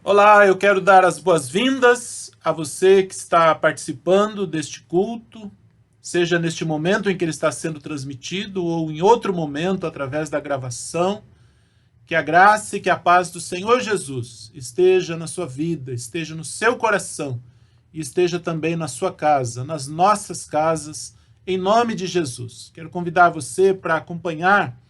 Olá, eu quero dar as boas-vindas a você que está participando deste culto, seja neste momento em que ele está sendo transmitido ou em outro momento através da gravação. Que a graça e que a paz do Senhor Jesus esteja na sua vida, esteja no seu coração e esteja também na sua casa, nas nossas casas, em nome de Jesus. Quero convidar você para acompanhar,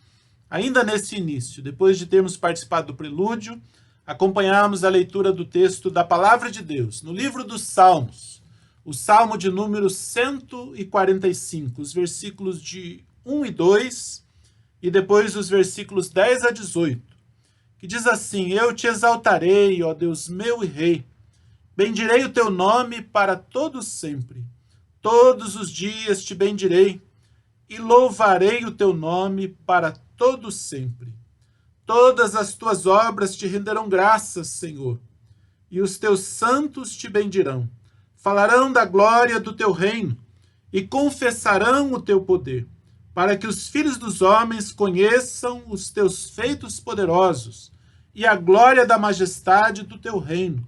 ainda nesse início, depois de termos participado do prelúdio, acompanharmos a leitura do texto da Palavra de Deus, no livro dos Salmos, o Salmo de número 145, os versículos de 1 e 2, e depois os versículos 10 a 18, que diz assim: Eu te exaltarei, ó Deus meu e Rei, bendirei o teu nome para todos sempre. Todos os dias te bendirei e louvarei o teu nome para todos sempre. Todas as tuas obras te renderão graças, Senhor, e os teus santos te bendirão. Falarão da glória do teu reino e confessarão o teu poder, para que os filhos dos homens conheçam os teus feitos poderosos e a glória da majestade do teu reino.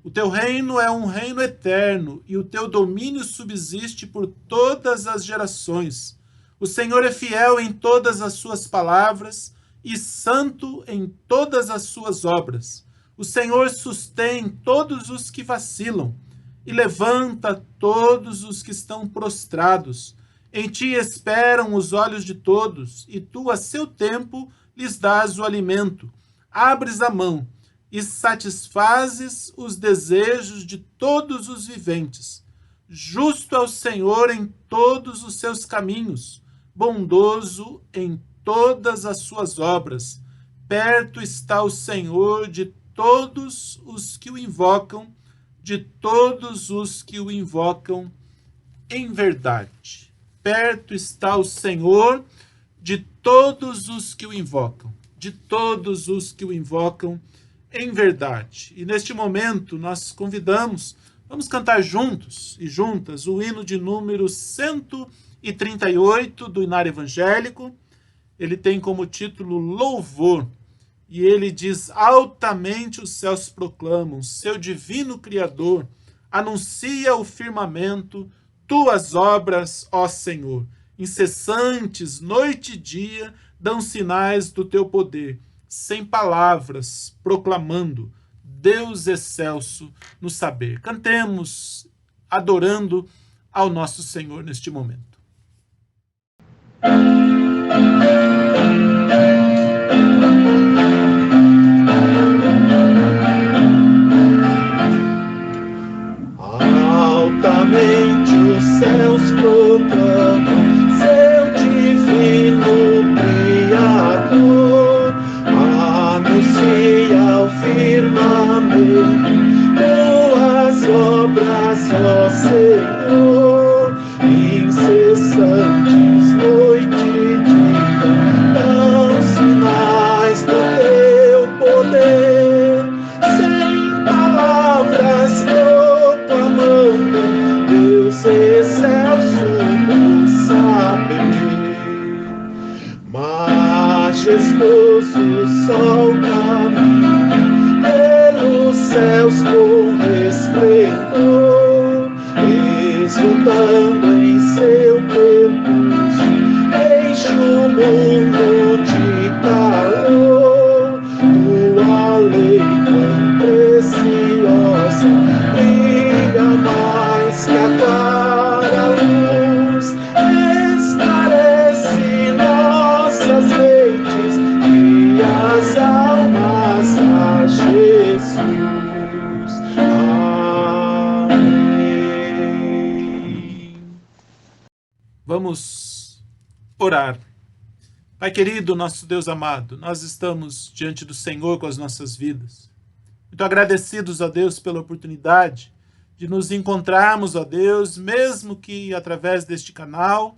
O teu reino é um reino eterno e o teu domínio subsiste por todas as gerações. O Senhor é fiel em todas as suas palavras e santo em todas as suas obras. O Senhor sustém todos os que vacilam e levanta todos os que estão prostrados. Em ti esperam os olhos de todos, e tu, a seu tempo, lhes dás o alimento. Abres a mão e satisfazes os desejos de todos os viventes. Justo é o Senhor em todos os seus caminhos, bondoso em todas as suas obras. Perto está o Senhor de todos os que o invocam, de todos os que o invocam em verdade. Perto está o Senhor de todos os que o invocam, de todos os que o invocam em verdade. E neste momento nós convidamos, vamos cantar juntos e juntas o hino de número 138 do Inário Evangélico. Ele tem como título Louvor, e ele diz: altamente os céus proclamam, seu divino Criador anuncia o firmamento, tuas obras, ó Senhor, incessantes, noite e dia, dão sinais do teu poder, sem palavras, proclamando, Deus excelso no saber. Cantemos, adorando ao nosso Senhor neste momento. Altamente os céus proclamam seu divino Criador, anuncia o firmamento tuas obras, ó Senhor, incessantes noite e dia, dão sinais do teu poder, sem palavras proclamando Deus excelso no saber. Majestoso sol caminha pelos céus com resplendor, exultando em seu percurso, enche o mundo de calor. Tua lei tão preciosa brilha mais que a clara luz, esclarece nossas mentes e as almas a Jesus. Amém. Vamos orar. Pai querido, nosso Deus amado, nós estamos diante do Senhor com as nossas vidas. Muito agradecidos a Deus pela oportunidade de nos encontrarmos, ó Deus, mesmo que através deste canal,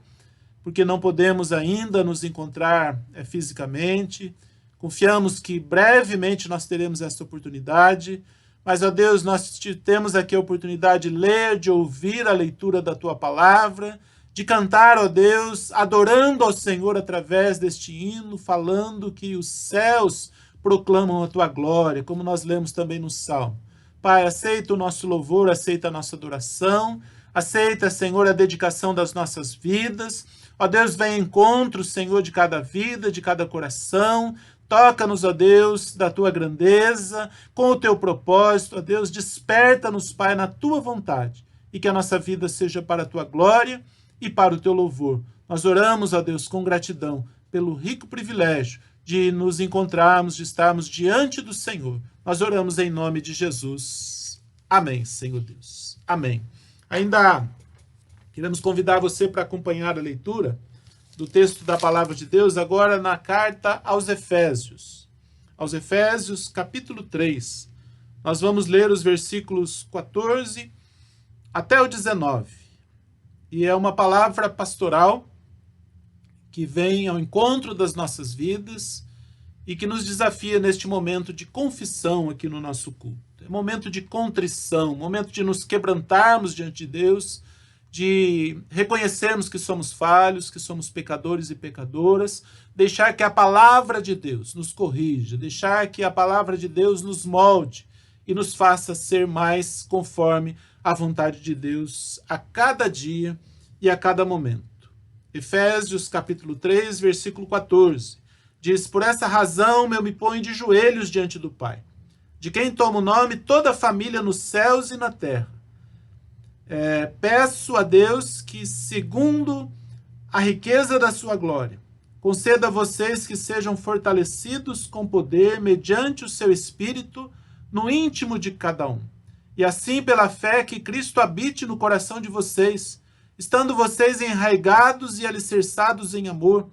porque não podemos ainda nos encontrar fisicamente. Confiamos que brevemente nós teremos essa oportunidade, mas, ó Deus, nós temos aqui a oportunidade de ler, de ouvir a leitura da Tua Palavra, de cantar, ó Deus, adorando ao Senhor através deste hino, falando que os céus proclamam a tua glória, como nós lemos também no Salmo. Pai, aceita o nosso louvor, aceita a nossa adoração, aceita, Senhor, a dedicação das nossas vidas. Ó Deus, vem em encontro, Senhor, de cada vida, de cada coração. Toca-nos, ó Deus, da tua grandeza, com o teu propósito, ó Deus, desperta-nos, Pai, na tua vontade, e que a nossa vida seja para a tua glória e para o teu louvor. Nós oramos, ó Deus, com gratidão, pelo rico privilégio de nos encontrarmos, de estarmos diante do Senhor. Nós oramos em nome de Jesus. Amém, Senhor Deus. Amém. Ainda queremos convidar você para acompanhar a leitura do texto da Palavra de Deus, agora na carta aos Efésios. Aos Efésios, capítulo 3. Nós vamos ler os versículos 14 até o 19. E é uma palavra pastoral que vem ao encontro das nossas vidas e que nos desafia neste momento de confissão aqui no nosso culto. É momento de contrição, momento de nos quebrantarmos diante de Deus, de reconhecermos que somos falhos, que somos pecadores e pecadoras, deixar que a palavra de Deus nos corrija, deixar que a palavra de Deus nos molde e nos faça ser mais conforme a vontade de Deus a cada dia e a cada momento. Efésios capítulo 3, versículo 14, diz: por essa razão eu me ponho de joelhos diante do Pai, de quem toma o nome toda a família nos céus e na terra. Peço a Deus que, segundo a riqueza da sua glória, conceda a vocês que sejam fortalecidos com poder mediante o seu Espírito no íntimo de cada um. E assim, pela fé, que Cristo habite no coração de vocês, estando vocês enraigados e alicerçados em amor,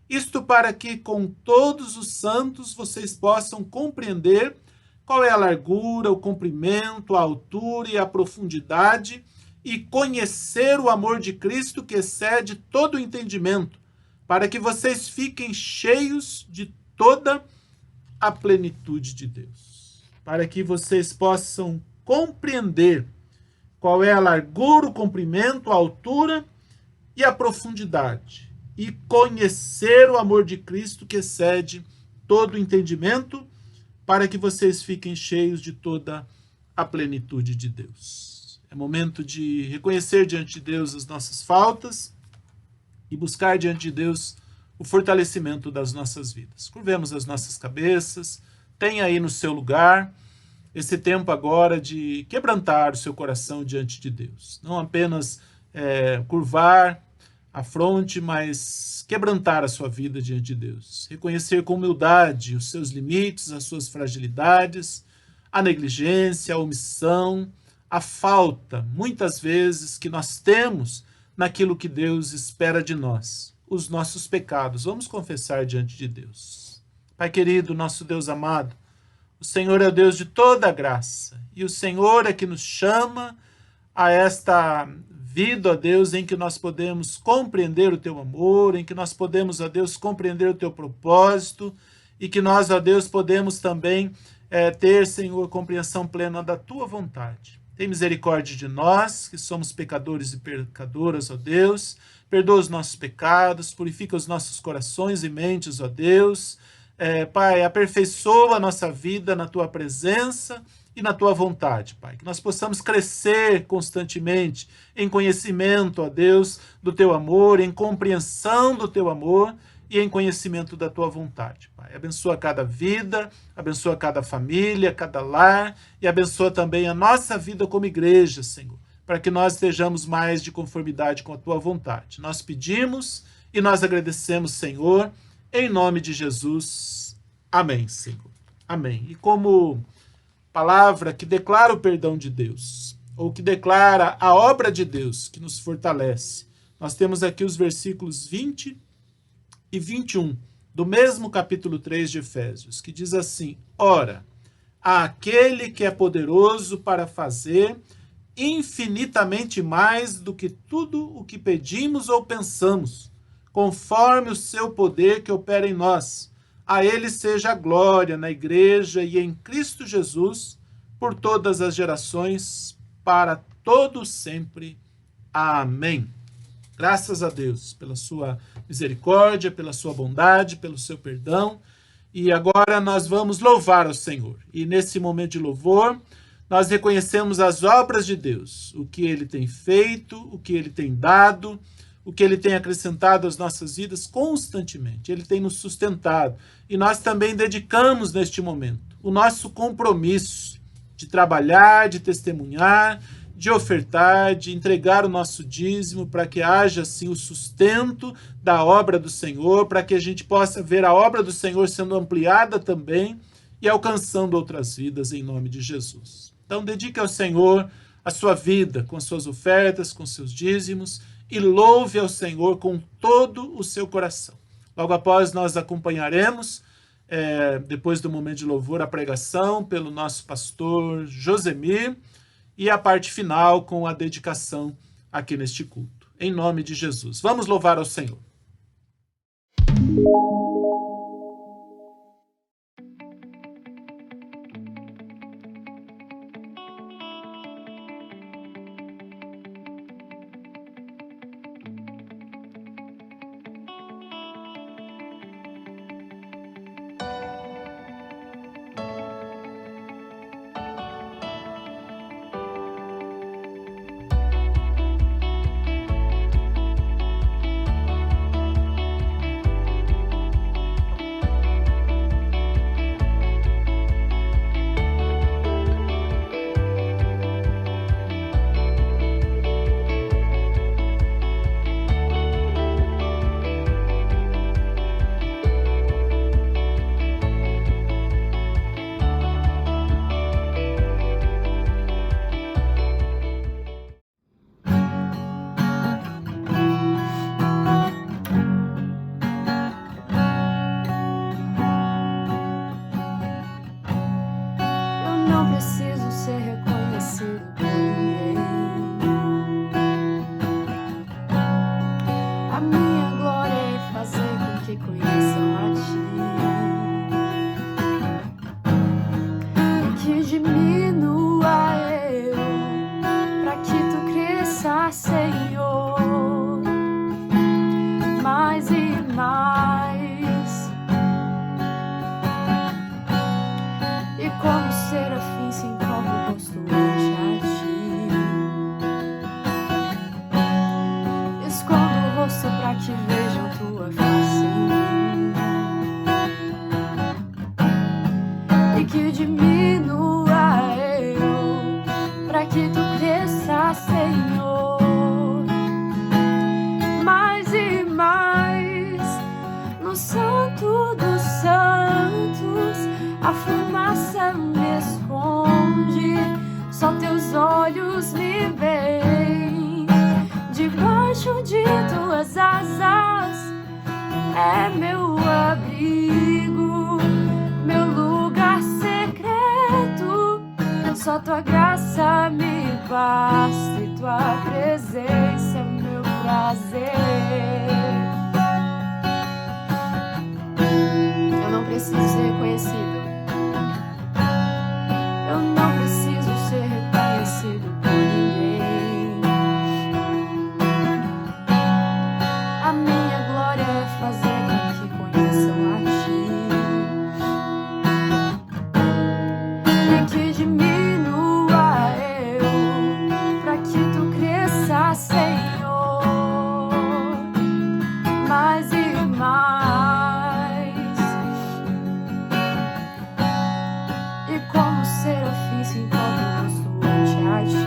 isto para que com todos os santos vocês possam compreender qual é a largura, o comprimento, a altura e a profundidade, e conhecer o amor de Cristo que excede todo o entendimento, para que vocês fiquem cheios de toda a plenitude de Deus. Para que vocês possam compreender qual é a largura, o comprimento, a altura e a profundidade, e conhecer o amor de Cristo que excede todo o entendimento, para que vocês fiquem cheios de toda a plenitude de Deus. É momento de reconhecer diante de Deus as nossas faltas e buscar diante de Deus o fortalecimento das nossas vidas. Curvemos as nossas cabeças, tenha aí no seu lugar esse tempo agora de quebrantar o seu coração diante de Deus. Não apenas curvar a fronte, mas quebrantar a sua vida diante de Deus. Reconhecer com humildade os seus limites, as suas fragilidades, a negligência, a omissão, a falta, muitas vezes, que nós temos naquilo que Deus espera de nós, os nossos pecados. Vamos confessar diante de Deus. Pai querido, nosso Deus amado, o Senhor é o Deus de toda a graça, e o Senhor é que nos chama a esta vida, ó Deus, em que nós podemos compreender o teu amor, em que nós podemos, ó Deus, compreender o teu propósito, e que nós, ó Deus, podemos também ter, Senhor, compreensão plena da tua vontade. Tem misericórdia de nós, que somos pecadores e pecadoras, ó Deus. Perdoa os nossos pecados, purifica os nossos corações e mentes, ó Deus. Pai, aperfeiçoa a nossa vida na tua presença e na tua vontade, Pai. Que nós possamos crescer constantemente em conhecimento, ó Deus, do teu amor, em compreensão do teu amor e em conhecimento da tua vontade, Pai. Abençoa cada vida, abençoa cada família, cada lar, e abençoa também a nossa vida como igreja, Senhor, para que nós estejamos mais de conformidade com a tua vontade. Nós pedimos e nós agradecemos, Senhor, em nome de Jesus. Amém, Senhor. Amém. E como palavra que declara o perdão de Deus, ou que declara a obra de Deus que nos fortalece, nós temos aqui os versículos 20 e 21, do mesmo capítulo 3 de Efésios, que diz assim: ora, àquele que é poderoso para fazer infinitamente mais do que tudo o que pedimos ou pensamos, conforme o seu poder que opera em nós, a ele seja a glória na igreja e em Cristo Jesus, por todas as gerações, para todo sempre. Amém. Graças a Deus pela sua misericórdia, pela sua bondade, pelo seu perdão. E agora nós vamos louvar ao Senhor. E nesse momento de louvor, nós reconhecemos as obras de Deus, o que Ele tem feito, o que Ele tem dado, o que Ele tem acrescentado às nossas vidas constantemente. Ele tem nos sustentado. E nós também dedicamos neste momento o nosso compromisso de trabalhar, de testemunhar, de ofertar, de entregar o nosso dízimo para que haja assim o sustento da obra do Senhor, para que a gente possa ver a obra do Senhor sendo ampliada também e alcançando outras vidas em nome de Jesus. Então dedique ao Senhor a sua vida com suas ofertas, com seus dízimos e louve ao Senhor com todo o seu coração. Logo após nós acompanharemos, depois do momento de louvor, a pregação pelo nosso pastor Josemir, e a parte final com a dedicação aqui neste culto. Em nome de Jesus. Vamos louvar ao Senhor. Não preciso ser reconhecido por ninguém. A minha glória é fazer com que conheçam a Ti, e que diminua eu, para que Tu cresça, Senhor, mais e mais. E como serafim se encontra o rosto ante a Ti, escondo o rosto para que vejam Tua face em mim, e que diminua eu, para que Tu cresça, Senhor, mais e mais. No Santo dos Santos a fumaça me esconde, só Teus olhos me veem. Debaixo de Tuas asas é meu abrigo, meu lugar secreto. Só Tua graça me basta e Tua presença é meu prazer. Eu não preciso ser reconhecido. Eu não preciso ser reconhecido por ninguém. A minha glória é fazer com que conheçam a Ti, e que diminua eu, para que Tu cresça, Senhor, mais e mais. E como serafim se encontra o rosto ante a Ti,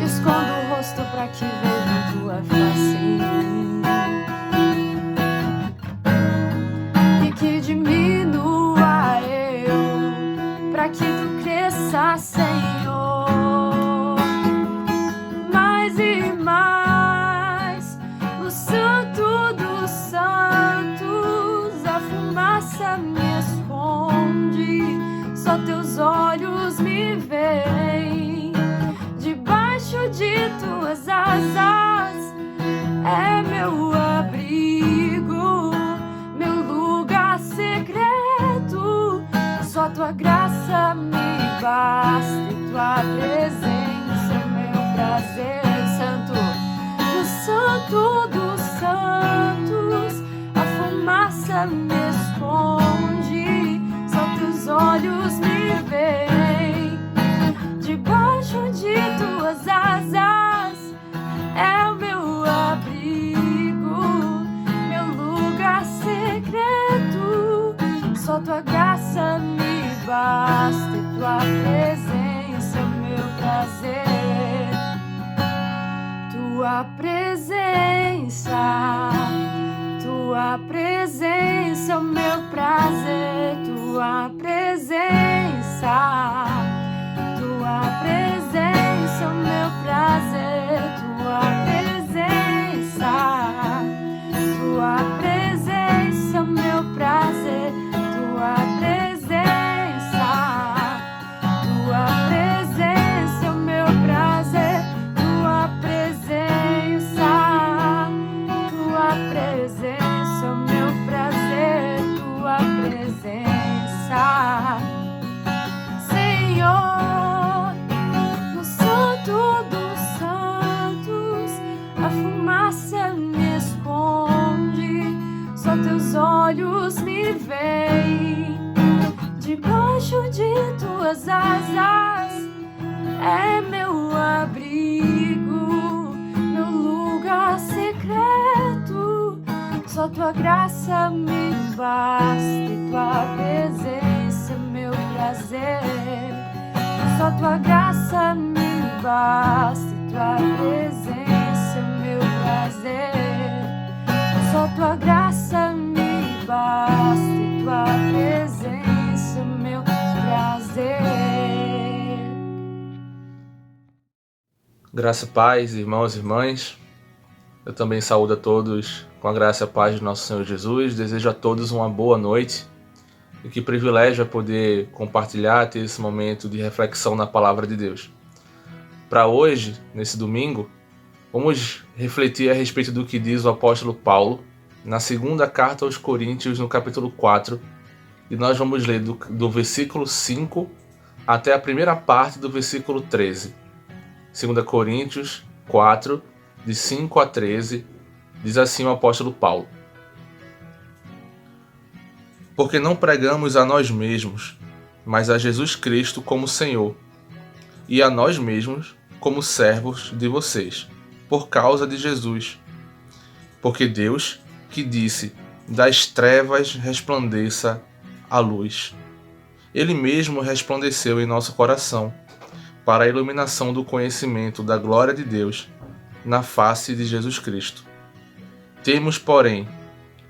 escondo o rosto para que vejam Tua face em mim, e que diminua eu, para que Tu cresça, Senhor, mais e mais. No Santo dos Santos a fumaça me esconde, só Teus olhos me veem. Debaixo de Tuas asas é meu abrigo, meu lugar secreto. Só Tua graça me basta e Tua presença é meu prazer. Santo, no Santo dos Santos graça me esconde, só teus olhos me veem. Debaixo de tuas asas é o meu abrigo, meu lugar secreto. Só tua graça me basta e tua presença é o meu prazer. Tua presença é o meu prazer. Tua presença é o meu prazer. Tua presença é o meu prazer. Tua presença é o meu prazer. Tua presença é o meu prazer. Tua presença, Senhor, no Santo dos Santos, a fumaça me esconde, só teus olhos me veem. Debaixo de tuas asas é meu abrigo, meu lugar secreto. Só tua graça me basta e tua presença é meu prazer. Só tua graça me basta e tua presença é meu prazer. Só tua graça me basta e tua presença é meu prazer. Graça e paz, irmãos e irmãs. Eu também saúdo a todos com a graça e a paz de nosso Senhor Jesus. Desejo a todos uma boa noite. E que privilégio é poder compartilhar, ter esse momento de reflexão na Palavra de Deus. Para hoje, nesse domingo, vamos refletir a respeito do que diz o apóstolo Paulo na segunda carta aos Coríntios, no capítulo 4. E nós vamos ler do versículo 5 até a primeira parte do versículo 13. 2 Coríntios 4, de 5 a 13, diz assim o apóstolo Paulo: Porque não pregamos a nós mesmos, mas a Jesus Cristo como Senhor, e a nós mesmos como servos de vocês, por causa de Jesus. Porque Deus, que disse, das trevas resplandeça a luz, Ele mesmo resplandeceu em nosso coração, para a iluminação do conhecimento da glória de Deus, na face de Jesus Cristo. Temos, porém,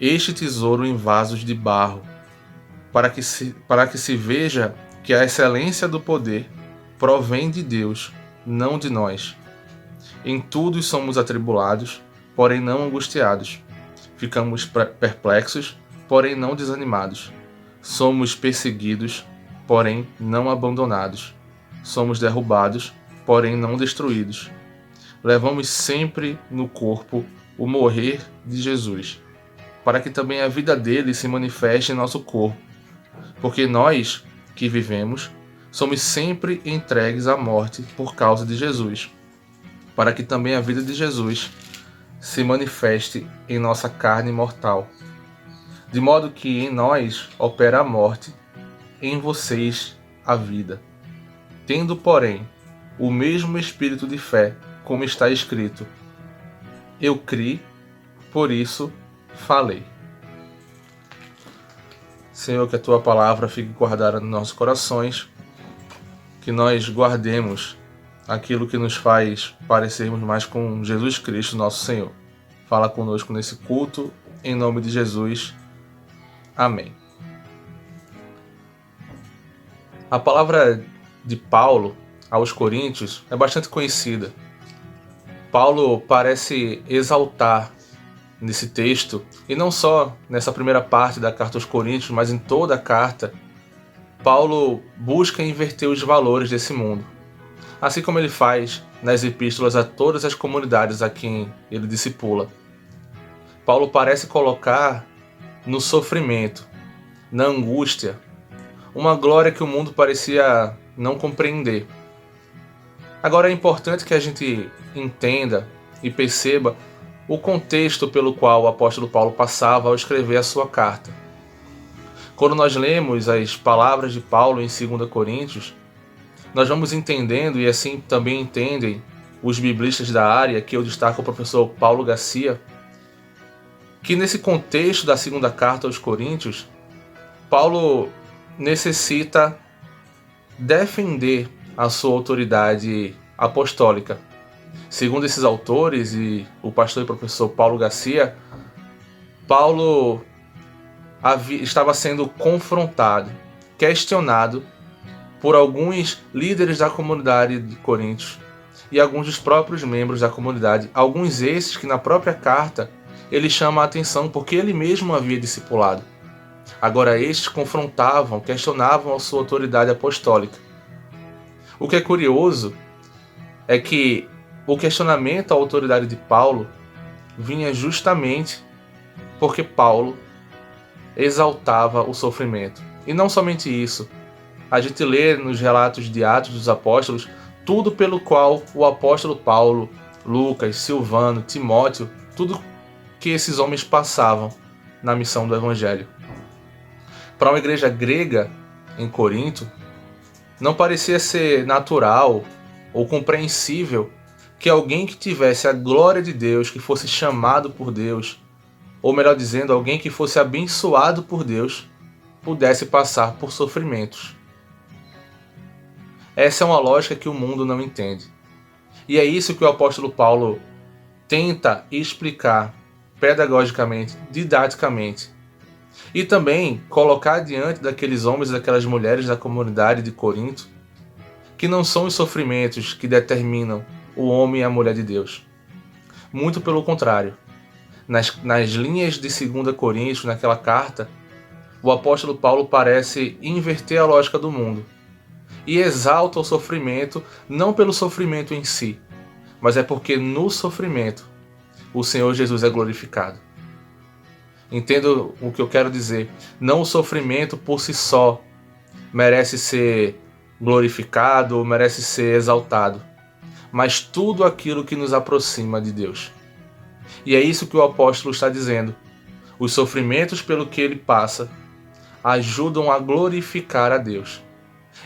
este tesouro em vasos de barro, para que se veja que a excelência do poder provém de Deus, não de nós. Em tudo somos atribulados, porém não angustiados. Ficamos perplexos, porém não desanimados. Somos perseguidos, porém não abandonados. Somos derrubados, porém não destruídos. Levamos sempre no corpo o morrer de Jesus, para que também a vida dele se manifeste em nosso corpo. Porque nós, que vivemos, somos sempre entregues à morte por causa de Jesus, para que também a vida de Jesus se manifeste em nossa carne mortal. De modo que em nós opera a morte, em vocês a vida. Tendo, porém, o mesmo espírito de fé, como está escrito: Eu criei, por isso falei. Senhor, que a Tua palavra fique guardada nos nossos corações, que nós guardemos aquilo que nos faz parecermos mais com Jesus Cristo, nosso Senhor. Fala conosco nesse culto, em nome de Jesus. Amém. A palavra de Paulo aos Coríntios é bastante conhecida. Paulo parece exaltar nesse texto, e não só nessa primeira parte da carta aos Coríntios, mas em toda a carta, Paulo busca inverter os valores desse mundo, assim como ele faz nas epístolas a todas as comunidades a quem ele discipula. Paulo parece colocar no sofrimento, na angústia, uma glória que o mundo parecia não compreender. Agora é importante que a gente entenda e perceba o contexto pelo qual o apóstolo Paulo passava ao escrever a sua carta. Quando nós lemos as palavras de Paulo em 2 Coríntios, nós vamos entendendo, e assim também entendem os biblistas da área, que eu destaco o professor Paulo Garcia, que nesse contexto da segunda carta aos Coríntios, Paulo necessita defender a sua autoridade apostólica. Segundo esses autores e o pastor e professor Paulo Garcia, Paulo estava sendo confrontado, questionado por alguns líderes da comunidade de Coríntios e alguns dos próprios membros da comunidade, alguns esses que na própria carta ele chama a atenção porque ele mesmo havia discipulado. Agora estes confrontavam, questionavam a sua autoridade apostólica. O que é curioso é que o questionamento à autoridade de Paulo vinha justamente porque Paulo exaltava o sofrimento. E não somente isso. A gente lê nos relatos de Atos dos Apóstolos tudo pelo qual o apóstolo Paulo, Lucas, Silvano, Timóteo, tudo que esses homens passavam na missão do Evangelho. Para uma igreja grega em Corinto, não parecia ser natural ou compreensível que alguém que tivesse a glória de Deus, que fosse chamado por Deus, ou melhor dizendo, alguém que fosse abençoado por Deus, pudesse passar por sofrimentos. Essa é uma lógica que o mundo não entende. E é isso que o apóstolo Paulo tenta explicar pedagogicamente, didaticamente, e também colocar diante daqueles homens e daquelas mulheres da comunidade de Corinto que não são os sofrimentos que determinam o homem e a mulher de Deus. Muito pelo contrário. Nas linhas de 2 Coríntios, naquela carta, o apóstolo Paulo parece inverter a lógica do mundo e exalta o sofrimento não pelo sofrimento em si, mas é porque no sofrimento o Senhor Jesus é glorificado. Entendo o que eu quero dizer. Não o sofrimento por si só merece ser glorificado ou merece ser exaltado, mas tudo aquilo que nos aproxima de Deus. E é isso que o apóstolo está dizendo. Os sofrimentos pelo que ele passa ajudam a glorificar a Deus.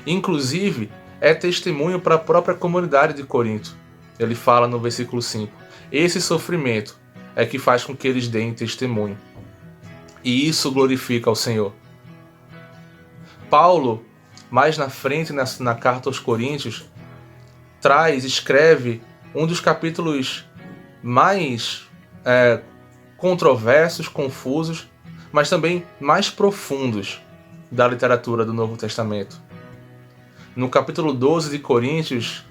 Inclusive, é testemunho para a própria comunidade de Corinto. Ele fala no versículo 5. Esse sofrimento é que faz com que eles deem testemunho. E isso glorifica ao Senhor. Paulo, mais na frente na carta aos Coríntios, escreve um dos capítulos mais controversos, confusos, mas também mais profundos da literatura do Novo Testamento. No capítulo 12 de Coríntios,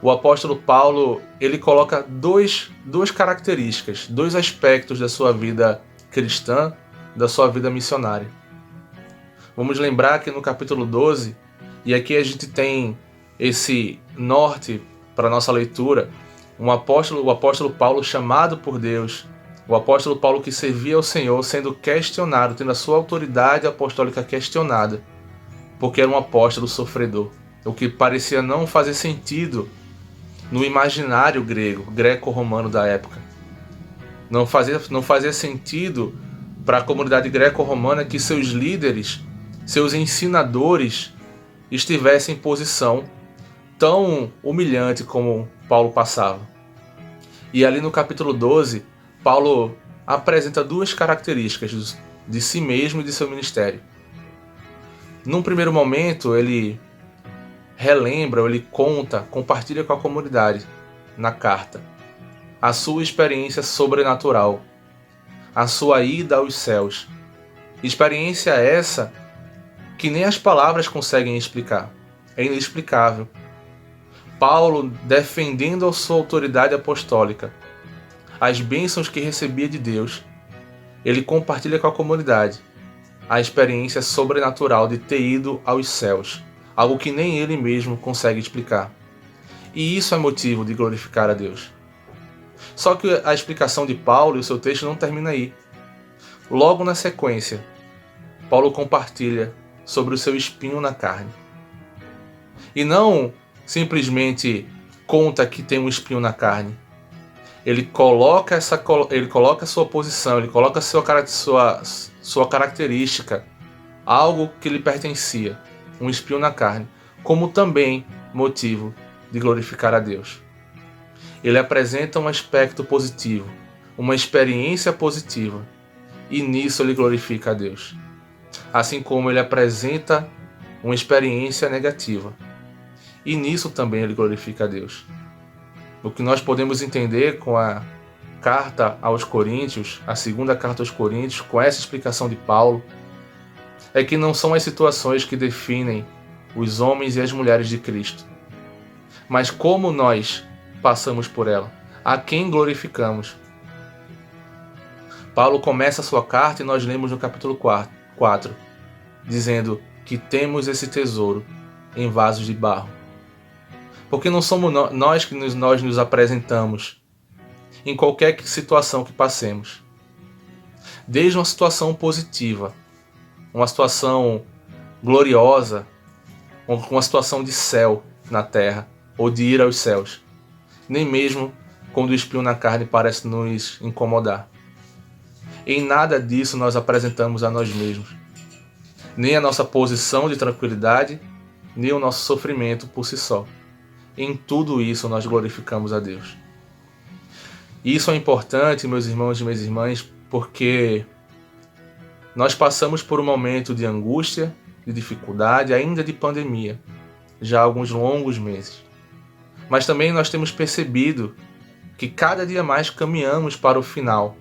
o apóstolo Paulo ele coloca duas características, dois aspectos da sua vida cristã, da sua vida missionária. Vamos lembrar que no capítulo 12, e aqui a gente tem esse norte para a nossa leitura, o apóstolo Paulo chamado por Deus, o apóstolo Paulo que servia ao Senhor sendo questionado, tendo a sua autoridade apostólica questionada, porque era um apóstolo sofredor, o que parecia não fazer sentido no imaginário greco-romano da época. Não fazia sentido para a comunidade greco-romana que seus líderes, seus ensinadores, estivessem em posição tão humilhante como Paulo passava. E ali no capítulo 12, Paulo apresenta duas características de si mesmo e de seu ministério. Num primeiro momento, ele relembra, ele compartilha com a comunidade, na carta, a sua experiência sobrenatural, a sua ida aos céus. Experiência essa que nem as palavras conseguem explicar. É inexplicável. Paulo, defendendo a sua autoridade apostólica, as bênçãos que recebia de Deus, ele compartilha com a comunidade a experiência sobrenatural de ter ido aos céus, algo que nem ele mesmo consegue explicar. E isso é motivo de glorificar a Deus. Só que a explicação de Paulo e o seu texto não termina aí. Logo na sequência, Paulo compartilha sobre o seu espinho na carne. E não simplesmente conta que tem um espinho na carne. ele coloca a sua posição, ele coloca a sua característica, algo que lhe pertencia, um espinho na carne, como também motivo de glorificar a Deus. Ele apresenta um aspecto positivo, uma experiência positiva, e nisso ele glorifica a Deus. Assim como ele apresenta uma experiência negativa, e nisso também ele glorifica a Deus. O que nós podemos entender com a carta aos Coríntios, a segunda carta aos Coríntios, com essa explicação de Paulo, é que não são as situações que definem os homens e as mulheres de Cristo, mas como nós passamos por ela, a quem glorificamos. Paulo começa a sua carta e nós lemos no capítulo 4, dizendo que temos esse tesouro em vasos de barro. Porque não somos nós que nós nos apresentamos em qualquer situação que passemos. Desde uma situação positiva, uma situação gloriosa, uma situação de céu na terra, ou de ir aos céus. Nem mesmo quando o espinho na carne parece nos incomodar. Em nada disso nós apresentamos a nós mesmos. Nem a nossa posição de tranquilidade, nem o nosso sofrimento por si só. Em tudo isso nós glorificamos a Deus. Isso é importante, meus irmãos e minhas irmãs, porque nós passamos por um momento de angústia, de dificuldade, ainda de pandemia, já há alguns longos meses. Mas também nós temos percebido que cada dia mais caminhamos para o final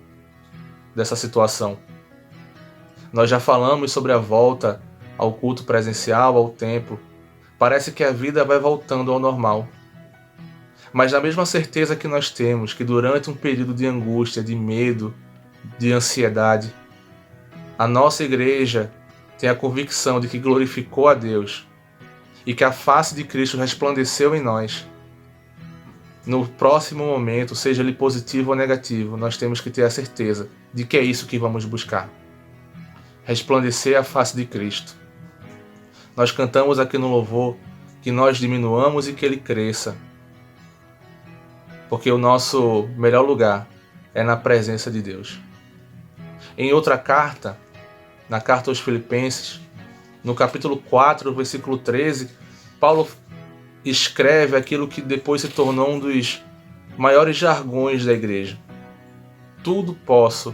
dessa situação. Nós já falamos sobre a volta ao culto presencial, ao templo. Parece que a vida vai voltando ao normal. Mas na mesma certeza que nós temos que durante um período de angústia, de medo, de ansiedade, a nossa igreja tem a convicção de que glorificou a Deus e que a face de Cristo resplandeceu em nós. No próximo momento, seja ele positivo ou negativo, nós temos que ter a certeza de que é isso que vamos buscar. Resplandecer a face de Cristo. Nós cantamos aqui no louvor que nós diminuamos e que Ele cresça. Porque o nosso melhor lugar é na presença de Deus. Em outra carta, na carta aos Filipenses, no capítulo 4, versículo 13, Paulo escreve aquilo que depois se tornou um dos maiores jargões da igreja. Tudo posso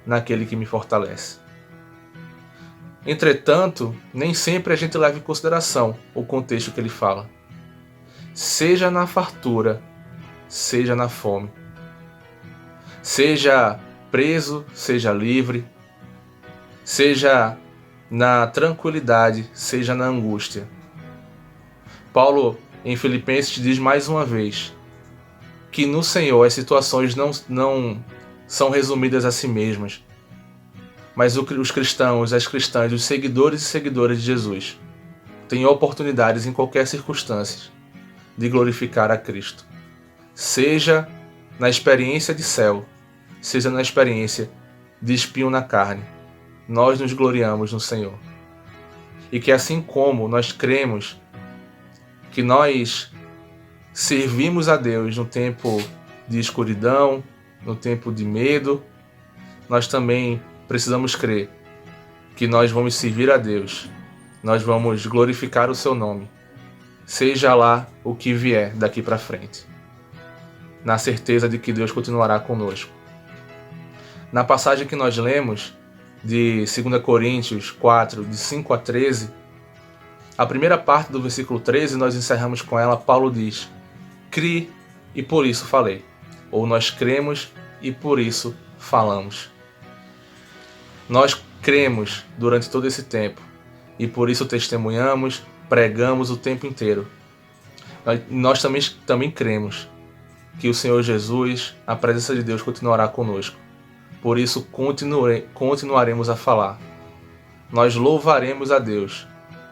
naquele que me fortalece. Entretanto, nem sempre a gente leva em consideração o contexto que ele fala. Seja na fartura, seja na fome. Seja preso, seja livre. Seja na tranquilidade, seja na angústia. Paulo, em Filipenses, diz mais uma vez que no Senhor as situações não são resumidas a si mesmas, mas os cristãos, as cristãs, os seguidores e seguidoras de Jesus têm oportunidades em qualquer circunstância de glorificar a Cristo. Seja na experiência de céu, seja na experiência de espinho na carne, nós nos gloriamos no Senhor. E que assim como nós cremos que nós servimos a Deus no tempo de escuridão, no tempo de medo, nós também precisamos crer que nós vamos servir a Deus, nós vamos glorificar o seu nome, seja lá o que vier daqui para frente, na certeza de que Deus continuará conosco. Na passagem que nós lemos, de 2 Coríntios 4, de 5 a 13, a primeira parte do versículo 13, nós encerramos com ela. Paulo diz: "Crie e por isso falei", ou nós cremos e por isso falamos. Nós cremos durante todo esse tempo e por isso testemunhamos, pregamos o tempo inteiro. Nós também cremos que o Senhor Jesus, a presença de Deus, continuará conosco. Por isso continuaremos a falar. Nós louvaremos a Deus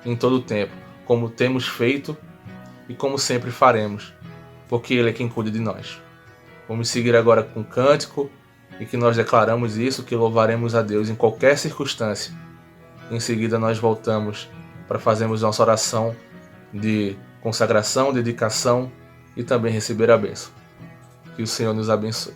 em todo o tempo, como temos feito e como sempre faremos, porque Ele é quem cuida de nós. Vamos seguir agora com um cântico e que nós declaramos isso, que louvaremos a Deus em qualquer circunstância. Em seguida nós voltamos para fazermos nossa oração de consagração, dedicação e também receber a bênção. Que o Senhor nos abençoe.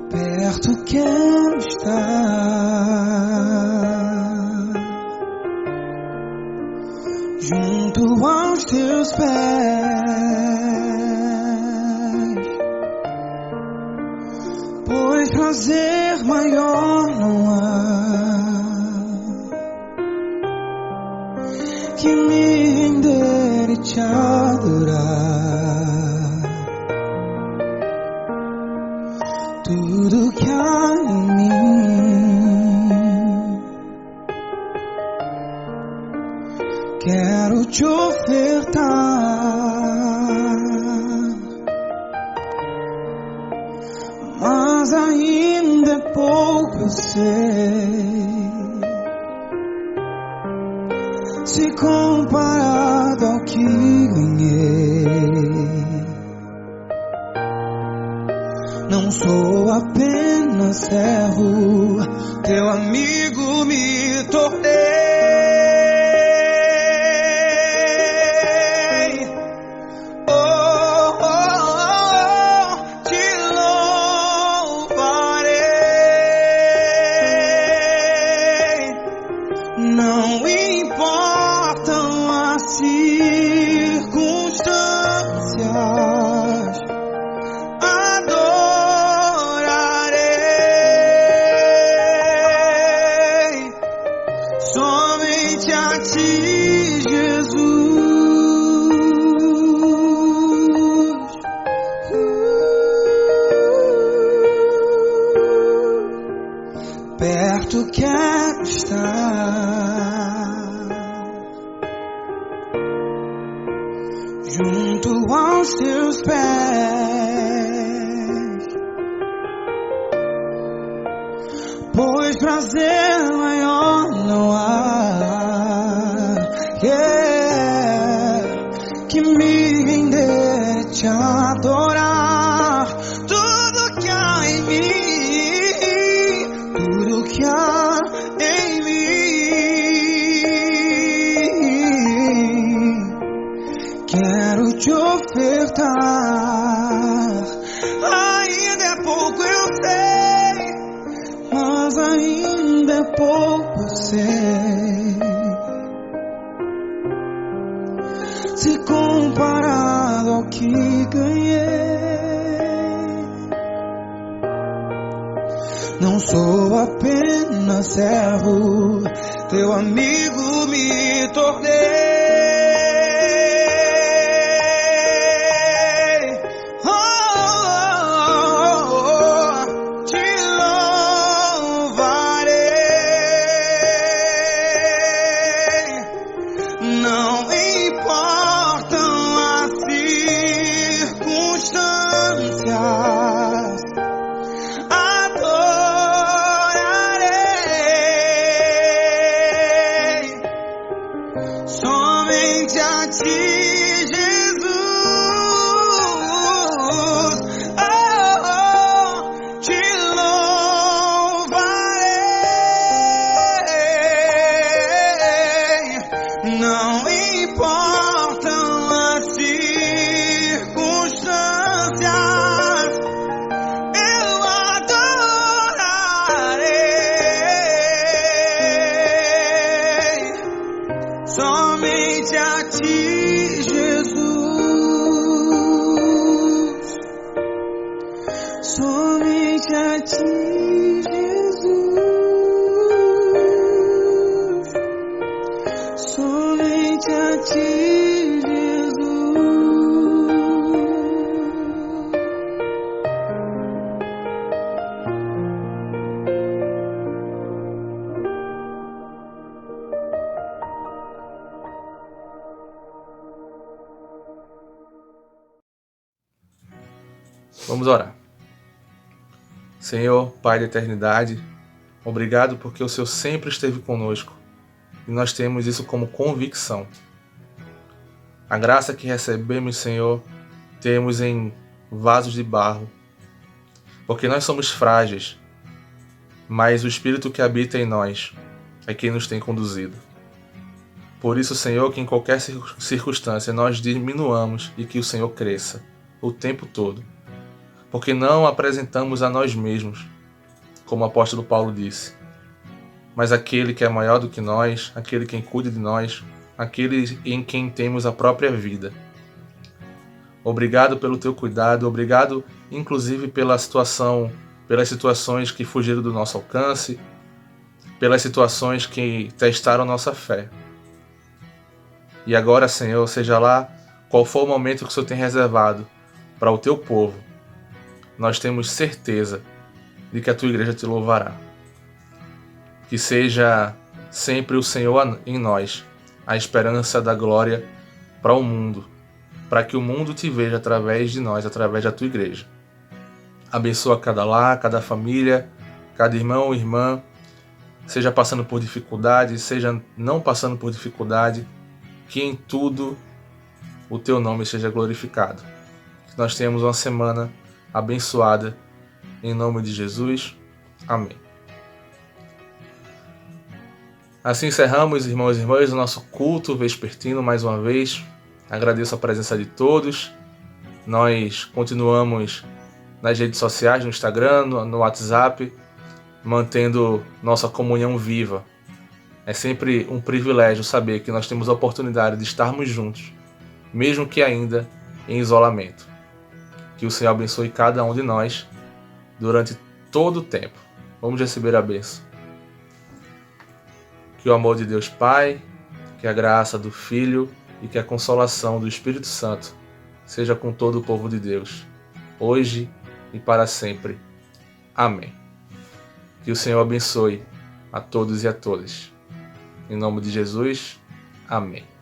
Perto quero estar, junto aos teus pés, pois prazer maior não há que me render e te adorar. Tudo que há em mim quero te ofertar, mas ainda é pouco, eu sei, se comparado ao que ganhei. Não sou apenas servo, teu amigo me tornei. Oh, oh, oh, te louvarei. Não importam as circunstâncias, somente a ti, Jesus. Perto quero estar, junto aos teus pés, pois prazer maior não há, que me render e te adorar. Tudo que há em mim, tudo que há em mim, quero te ofertar. Ainda é pouco, eu sei, mas ainda é pouco, eu sei, se comparado ao que ganhei. Não sou apenas servo, teu amigo me tornei. Somente a ti, Jesus. Oh, oh, te louvarei. Não importam as circunstâncias, eu adorarei. Somente a ti, Jesus. Somente a ti, Jesus. Somente a ti, Jesus. Vamos orar. Senhor, Pai da eternidade, obrigado porque o Senhor sempre esteve conosco e nós temos isso como convicção. A graça que recebemos, Senhor, temos em vasos de barro, porque nós somos frágeis, mas o Espírito que habita em nós é quem nos tem conduzido. Por isso, Senhor, que em qualquer circunstância nós diminuamos e que o Senhor cresça o tempo todo, porque não apresentamos a nós mesmos, como o apóstolo Paulo disse, mas aquele que é maior do que nós, aquele quem cuida de nós, aquele em quem temos a própria vida. Obrigado pelo teu cuidado, obrigado inclusive pelas situações que fugiram do nosso alcance, pelas situações que testaram nossa fé. E agora, Senhor, seja lá qual for o momento que o Senhor tem reservado para o teu povo, nós temos certeza de que a tua igreja te louvará. Que seja sempre o Senhor em nós, a esperança da glória para o mundo, para que o mundo te veja através de nós, através da tua igreja. Abençoa cada lar, cada família, cada irmão ou irmã, seja passando por dificuldade, seja não passando por dificuldade, que em tudo o teu nome seja glorificado. Que nós tenhamos uma semana abençoada, em nome de Jesus. Amém. Assim encerramos, irmãos e irmãs, o nosso culto vespertino mais uma vez. Agradeço a presença de todos. Nós continuamos nas redes sociais, no Instagram, no WhatsApp, mantendo nossa comunhão viva. É sempre um privilégio saber que nós temos a oportunidade de estarmos juntos, mesmo que ainda em isolamento. Que o Senhor abençoe cada um de nós durante todo o tempo. Vamos receber a bênção. Que o amor de Deus Pai, que a graça do Filho e que a consolação do Espírito Santo seja com todo o povo de Deus, hoje e para sempre. Amém. Que o Senhor abençoe a todos e a todas. Em nome de Jesus, amém.